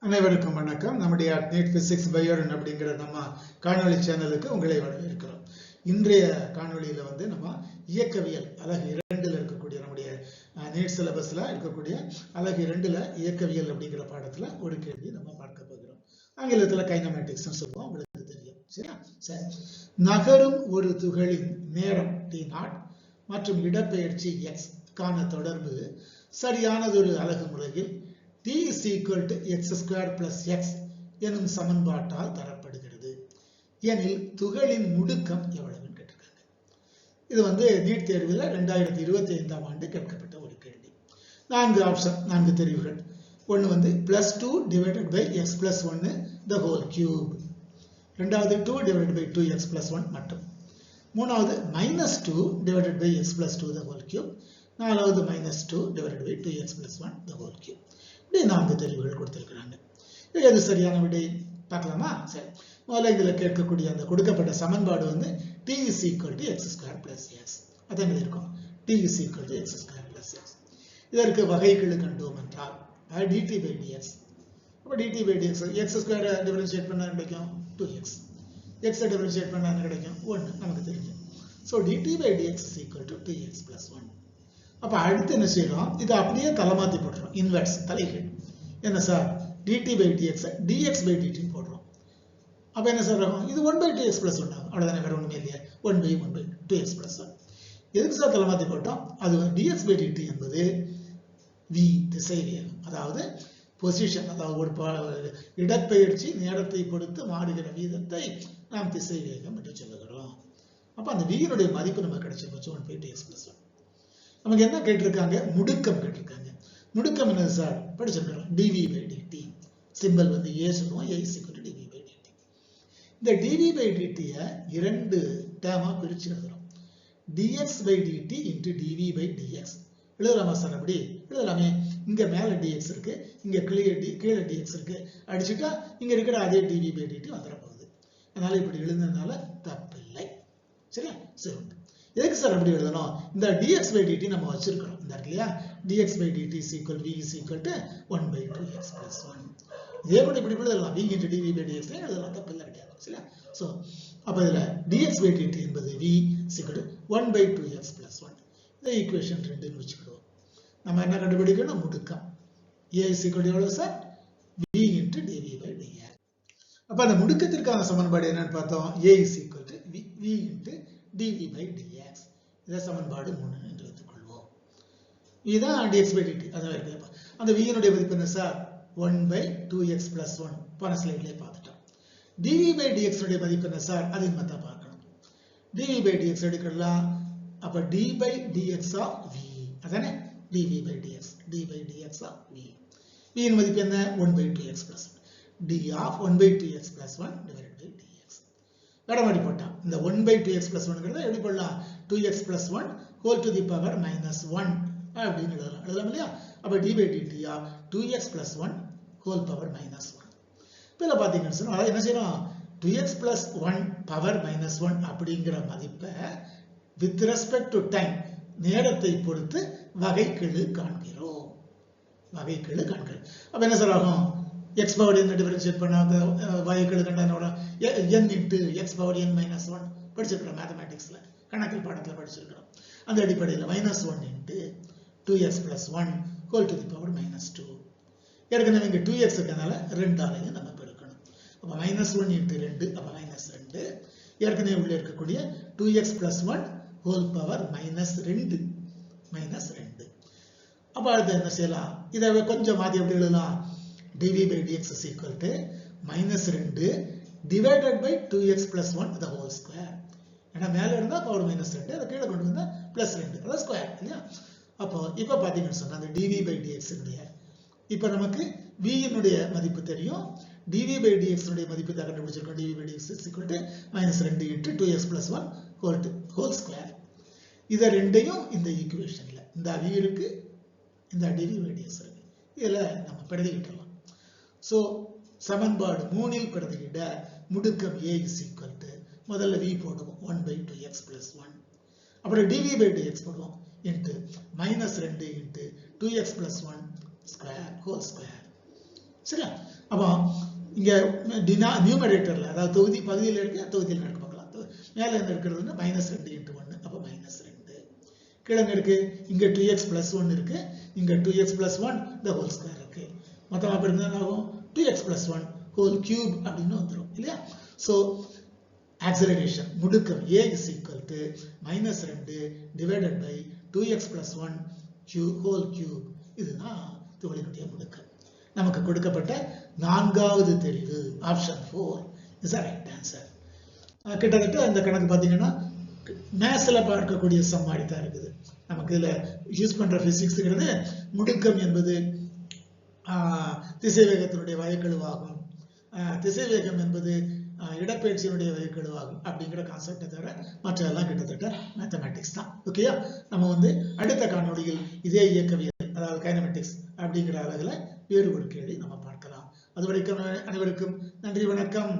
அனைவருக்கும் வணக்கம். நம்முடைய அட்நெட் பிசிக்ஸ் பயோரன் அப்படிங்கிற நம்ம காணொளி சேனலுக்கு உங்களை வரவேற்கிறோம். இன்றைய காணொளியில நம்ம இயக்கவியல் அலகு 2ல இருக்கக்கூடிய நம்முடைய நீட் சிலபஸ்ல இருக்கக்கூடிய அலகு 2ல இயக்கவியல் அப்படிங்கிற பாடத்துல ஒரு கேள்வி நம்ம பார்க்க போகிறோம். ஆங்கிலத்துல கைனமேட்டிக்ஸ் சொல்லுவோம், உங்களுக்கு தெரியும். சரியா? சரி. நகரும் ஒரு துகளின் நேரம் t0 மற்றும் இடப்பெயர்ச்சி x கான தொடர்பு சரியானதொரு அலகு முறையில் t is equal to x square plus x எனும் சமன்பாட்டால் தரப்படுகிறது. எனில் துகளின் முடுக்கம் எவ்வளவுன்னு கேட்டிருக்காங்க. இது நீட் தேர்வில் 2025ஆம் ஆண்டு கேட்கப்பட்ட ஒரு கேள்வி. 4 ஆப்ஷன், 4 தெரிவுகள். ஒன்று +2 divided by x plus 1 the whole cube. ரெண்டாவது 2 divided by 2x plus 1 மட்டும். மூணாவது -2 divided by x plus 2 the whole cube. நாலாவது -2 divided by 2x plus 1 the whole cube. 4 தெரிவுகள் கொடுத்திருக்கிறாங்க. எது சரியான விடை பார்க்கலாமா? சரி. முதல்ல இதில் கேட்கக்கூடிய அந்த கொடுக்கப்பட்ட சமன்பாடு t is equal to x square plus x. அதான் இருக்கும். t is equal to x square plus x. இதற்கு வகைக்கெழு கண்டோம் என்றால் dt by dx. அப்போ dt by dx x square differentiate பண்ணா கிடைக்கும் 2x. x டிஃபரன்ஷியேட் பண்ணா என்ன கிடைக்கும் 1. நமக்கு தெரியும். So dt by dx is equal to 2x plus 1. அப்ப அடுத்து என்ன செய்யறோம்? இது அப்படியே தலமாத்தி போடுறோம். இன்வெர்ஸ், தலைகீழ். என்ன sir? dt by dx dx by dt போடுறோம். அப்ப என்ன சார் ஆகும்? இது 1 by 2x plus 1 ஆகும். அவ்வளவுதானே, வேற ஒண்ணுமே இல்லையா? 1 by 1 by 2x plus 1. எதுக்கு சார் தலமாத்தி போட்டோம்? அது dx by dt என்பது v திசை வேகம், அதாவது பொசிஷன், அதாவது ஒரு இடப்பெயர்ச்சி நேரத்தை பொறுத்து மாறுகிற வீதத்தை நாம் திசை வேகம் என்று சொல்லுகிறோம். அப்ப அந்த v னுடைய மதிப்பு நமக்கு கிடைச்சிருச்சு 1 by 2x plus 1. நமக்கு என்ன கேட்டிருக்காங்க? முடுக்கம் கேட்டிருக்காங்க. முடுக்கம் என்னது சார்? படிச்சிருக்கிறோம். dv by dt. Symbol a சொல்லுவோம். a is equal to dv by dt. இந்த dv by dt இரண்டு டேர்மா பிரிச்சு எழுதுறோம். dx by dt into dv by dx. எழுதலாமா சார்? அப்படி எழுதலாமே. இங்க மேல dx இருக்கு, இங்க கீழே dx இருக்கு. அடிச்சுட்டா இங்க இருக்கிற அதே dv by dt வந்துட போகுது. அதனால இப்படி எழுதுனதுனால தப்பு இல்லை. சரியா? சரி. எதுக்கு சார் அப்படி எழுதணும்? இந்த dx by dt நம்ம வச்சிருக்கிறோம். இந்த இல்லையா? dx by dt is equal v is equal to 1 by 2x plus 1. இதே கூட இப்படி எழுதலாம். v into dv by dx எழுதலாம், தப்பு இல்லை, கிடையாது. சரியா? சோ அப்ப இதுல dx by dt என்பது v is equal to 1 by 2x plus 1. இந்த ஈக்குவேஷன் 2 ன்னு வச்சுக்கிடுவோம். நம்ம என்ன கண்டுபிடிக்கணும்? முடுக்கம். a is equal to எவ்வளவு sir? v into dv by dx. அப்ப அந்த முடுக்கத்திற்கான சமன்பாடு என்னன்னு பார்த்தோம்? a is equal to v into dv by dx. இத சமன்பாடு 3 என்று எடுத்துக்கொள்வோம். இதுதான் dx by dt. அதான் இருக்கு. அந்த v னுடைய மதிப்பு என்ன சார்? 1 by 2x plus 1. போன ஸ்லைட்லயே பார்த்துட்டோம். dv by dx உடைய மதிப்பு என்ன சார்? அதையும் மத்த பார்க்கணும். dv by dx எடுக்கலாம். அப்ப d by dx of v. அதானே? dv by dx. d by dx of v. v இன் மதிப்பு என்ன? 1 by 2x plus 1. d of 1 by 2x plus 1 divided by dx. வேறமாடி போட்டா இந்த 1 by 2x plus 1 எப்படி போடலாம்? 2x plus 1 whole to the power minus 1 அப்படின்னு எழுதலாம் இல்லையா? அப்ப d by dt 2x plus 1 whole power minus 1. இப்ப பாத்தீங்கன்னா சொன்னா என்ன செய்யறோம்? 2x plus 1 power minus 1 அப்படிங்கிற மதிப்பை with respect to time, நேரத்தை பொறுத்து வகைக்கெழு காண்கிறோம். வகைக்கெழு காண்கிறோம். அப்ப என்ன சார் ஆகும்? x power n டிஃபரன்ஷியேட் பண்ணாத வகைக்கெழு கண்டனோட n into x power n minus 1 படிச்சிருக்கிறோம் மேத்தமேட்டிக்ஸ்ல, கணக்கியல் பாடத்துல படிச்சிருக்கிறோம். அந்த அடிப்படையில் -1 into 2x plus 1 whole to the power minus 2. ஏற்கனவே இங்க 2x இருக்கனால 2 ஆலையும் நம்ம பெருக்கணும். அப்ப -1 into 2 அப்ப -2. ஏற்கனவே உள்ள இருக்கக்கூடிய 2x plus 1 whole power -2 -2. அப்ப அடுத்து என்ன செய்யலாம்? இதை கொஞ்சம் மாத்தி எப்படி எழுதலாம்? dv by dx is equal to -2 divided by 2x plus 1 the whole square. ஏன்னா மேல இருந்தா பவர் -2, அதை கீழே கொண்டு வந்தா +2, அதாவது ஸ்கொயர் இல்லையா? அப்போ இப்ப பாத்தீங்கன்னு சொன்னா அந்த dv by dx இப்ப நமக்கு v னுடைய மதிப்பு தெரியும். dv by dx னுடைய மதிப்பு தான் கண்டுபிடிச்சிருக்கோம். dv by dx is equal to -2 into 2x plus 1 whole square. இத ரெண்டையும் இந்த ஈக்குவேஷன்ல இந்த v இருக்கு, இந்த dv by dx இருக்கு. இதுல நம்ம பிரதியிடலாம். சோ சமன்பாடு 3 இல் பிரதியிட முடுக்கம் a is equal to முதல்ல v போடுவோம் 1 by 2x plus 1. அப்புறம் dv by dx போடுவோம் into -2 into 2x plus 1 square whole square. சரியா? அப்போ இங்க நியூமரேட்டர்ல அதாவது தொகுதி பகுதியில் இருக்க தொகுதியில் எடுக்க பார்க்கலாம். மேல இருந்து இருக்கிறது -2 × 1 அப்போ -2. கீழே இருக்கு இங்க 2x + 1 இருக்கு, இங்க 2x + 1 the whole square இருக்கு. மொத்தமா பெருந்தா ஆகும் 2x + 1 whole cube அப்படின்னு வந்துரும் இல்லையா? சோ acceleration முடுக்கம் a is equal to -2 divided by 2x + 1 whole cube. இதுதான் துகளினுடைய முடுக்கம். நமக்கு கொடுக்கப்பட்ட நான்காவது தெரிவு option 4 is the right answer. கிட்டத்தட்ட இந்த கணக்கு பாத்தீங்கன்னா மேத்ஸ்ல பார்க்கக்கூடிய சம் மாதிரி தான் இருக்குது. நமக்கு இதுல யூஸ் பண்ற பிசிக்ஸ்ங்கிறது முடுக்கம் என்பது திசைவேகத்தினுடைய வகைக்கெழுவாகும், திசைவேகம் என்பது இடப்பெயர்ச்சியினுடைய வகைக்கெழுவாகும் அப்படிங்கிற கான்செப்டை தவிர மற்றெல்லாம் கிட்டத்தட்ட மேத்தமேட்டிக்ஸ் தான். ஓகேயா? நம்ம வந்து அடுத்த காணொளியில் இதே இயக்கவியல் அதாவது கைனமெட்டிக்ஸ் அப்படிங்கிற அளவில் வேறு ஒரு கேள்வி நம்ம பார்க்கலாம். அதுவரைக்கும் அனைவருக்கும் நன்றி, வணக்கம்.